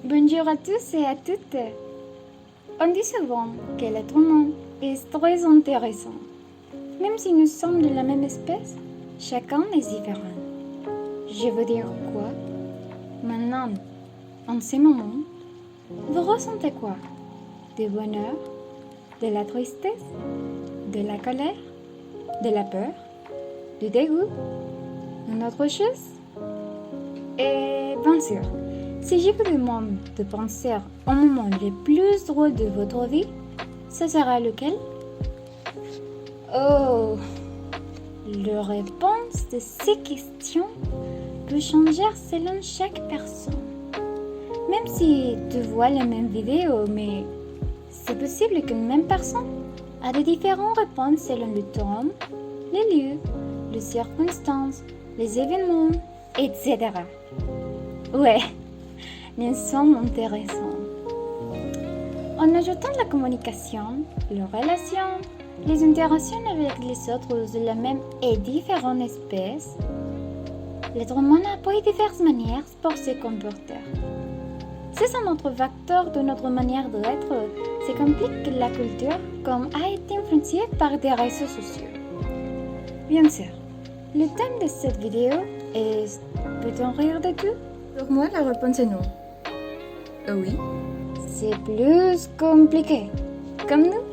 Bonjour à tous et à toutes. On dit souvent que l'être humain est très intéressant. Même si nous sommes de la même espèce, chacun est différent. Je veux dire quoi? Maintenant, en ce moment, vous ressentez quoi? Du bonheur, de la tristesse, de la colère, de la peur, du dégoût, une autre chose? Et bien sûr, si je vous demande de penser au moment le plus drôle de votre vie, ce sera lequel? Oh, la réponse de ces questions peut changer selon chaque personne. Même si tu vois les mêmes vidéos, mais c'est possible qu'une même personne a de différentes réponses selon le temps, les lieux, les circonstances, les événements, etc. Ouais, nous sommes intéressants. En ajoutant la communication, les relations, les interactions avec les autres de la même et différentes espèces, l'être humain a pris diverses manières pour se comporter. C'est un autre facteur de notre manière d'être, c'est complique la culture comme a été influencée par des réseaux sociaux. Bien sûr, le thème de cette vidéo est peut-on rire de tout? Pour moi, la réponse est non. Oui. C'est plus compliqué. Comme nous?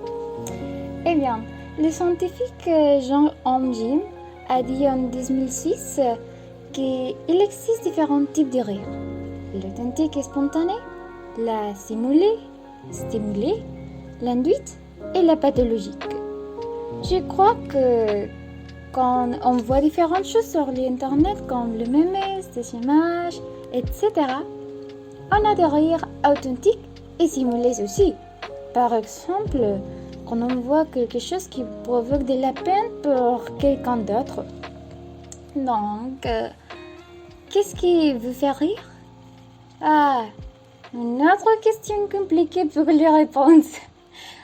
Eh bien, le scientifique Jean Jim a dit en 2006 qu'il existe différents types de rire. L'authentique et spontané, la simulée, stimulée, l'induite et la pathologique. Je crois que quand on voit différentes choses sur l'internet comme le meme, des images, etc., on a des rires authentiques et simulés aussi. Par exemple, quand on voit quelque chose qui provoque de la peine pour quelqu'un d'autre. Donc, qu'est-ce qui vous fait rire? Ah, une autre question compliquée pour les réponses.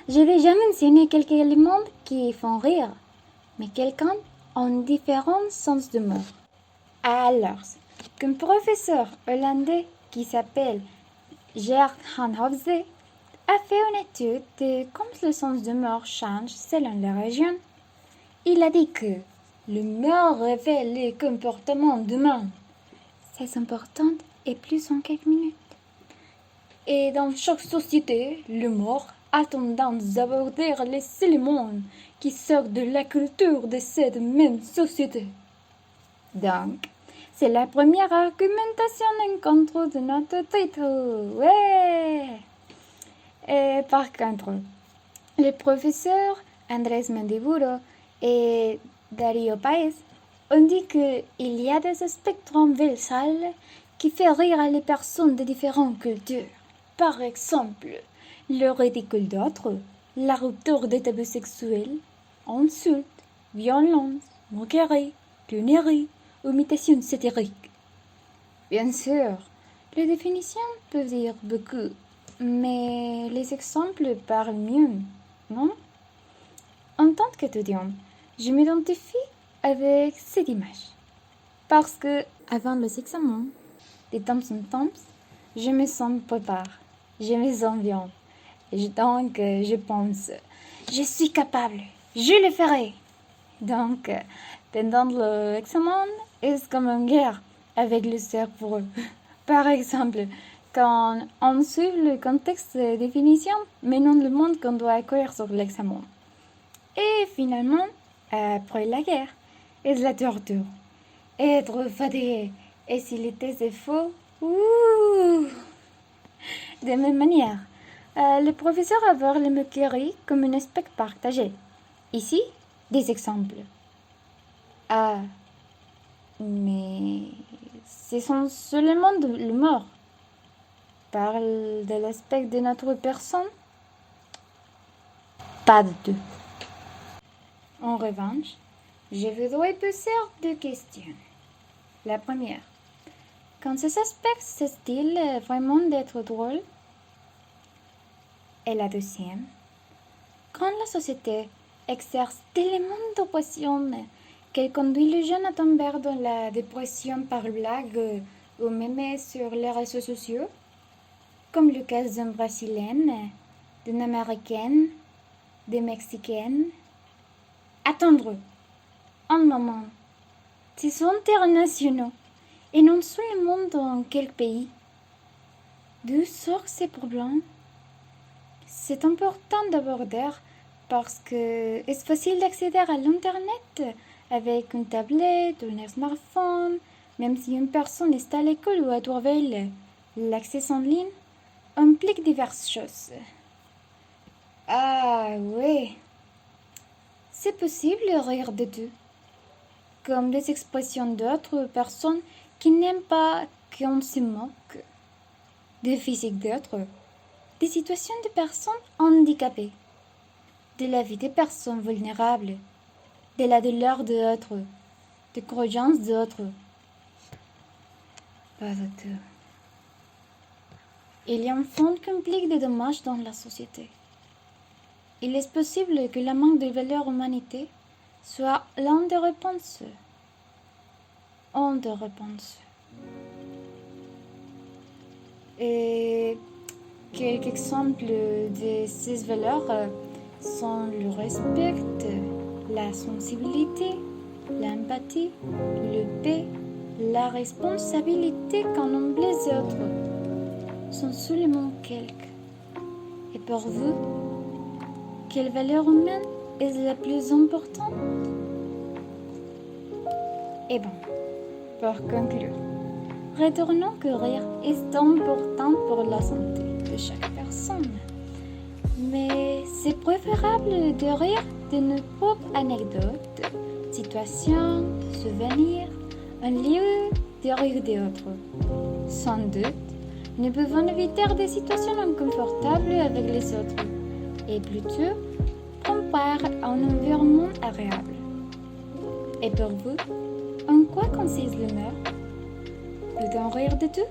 J'ai déjà mentionné quelques éléments qui font rire, mais quelqu'un a différents sens de mot. Alors, qu'un professeur hollandais qui s'appelle Gert Han Hofze a fait une étude de comment le sens de mort change selon la région. Il a dit que l'humour révèle les comportements humains. C'est important et plus en quelques minutes. Et dans chaque société, l'humour a tendance à aborder les éléments qui sortent de la culture de cette même société. Donc, c'est la première argumentation en contre de notre titre. Ouais! Et par contre, les professeurs Andrés Mendiburo et Dario Paez ont dit qu'il y a des aspects transversaux qui font rire les personnes de différentes cultures. Par exemple, le ridicule d'autres, la rupture des tabous sexuels, insultes, violence, moquerie, clownerie, imitation satirique. Bien sûr, les définitions peuvent dire beaucoup, mais les exemples parlent mieux, non? En tant qu'étudiante, je m'identifie avec cette image. Parce que, avant les examens, de temps en temps, je me sens préparée, je me sens bien. Donc, je pense, je suis capable, je le ferai. Donc, pendant l'examen, c'est comme une guerre avec le cerveau. Par exemple, quand on suit le contexte de définition, menant le monde qu'on doit accueillir sur l'examen. Et finalement, après la guerre, c'est la torture. Être fatigué, et si les tests est faux, ouh! De même manière, le professeur a vu les moqueries comme un aspect partagé. Ici, des exemples. Ah, mais ce sont seulement de l'humour. Parle de l'aspect de notre personne? Pas du tout. En revanche, je voudrais poser deux questions. La première, quand ces aspects s'estiment vraiment d'être drôles? Et la deuxième, quand la société exerce tellement d'oppression qu'elle conduit les jeunes à tomber dans la dépression par blague ou même sur les réseaux sociaux? comme le cas d'une Brésilienne, d'une Américaine, des Mexicaines. Attendre un moment. Ils sont internationaux et non seulement dans quel pays. D'où sortent ces problèmes? C'est important d'aborder parce que c'est facile d'accéder à l'Internet avec une tablette ou un smartphone, même si une personne est à l'école ou à travail. L'accès en ligne implique diverses choses. Ah oui, c'est possible de rire de tout, comme des expressions d'autres personnes qui n'aiment pas qu'on se moque, des physiques d'autres, des situations de personnes handicapées, de la vie des personnes vulnérables, de la douleur d'autres, des croyances d'autres. Pas de tout. Il y a un fond qui implique des dommages dans la société. Il est possible que le manque de valeur humanité soit l'un des réponses. Un des réponses. Et quelques exemples de ces valeurs sont le respect, la sensibilité, l'empathie, le paix, la responsabilité quand on les autres. Sont seulement quelques. Et pour vous, quelle valeur humaine est la plus importante? Et bon, pour conclure, retournons que rire est important pour la santé de chaque personne. Mais c'est préférable de rire de nos propres anecdotes, situations, souvenirs, un lieu de rire d'autres. Sans doute, nous pouvons éviter des situations inconfortables avec les autres et plutôt prendre part à un environnement agréable. Et pour vous, en quoi consiste l'humeur? Peut-on rire de tout?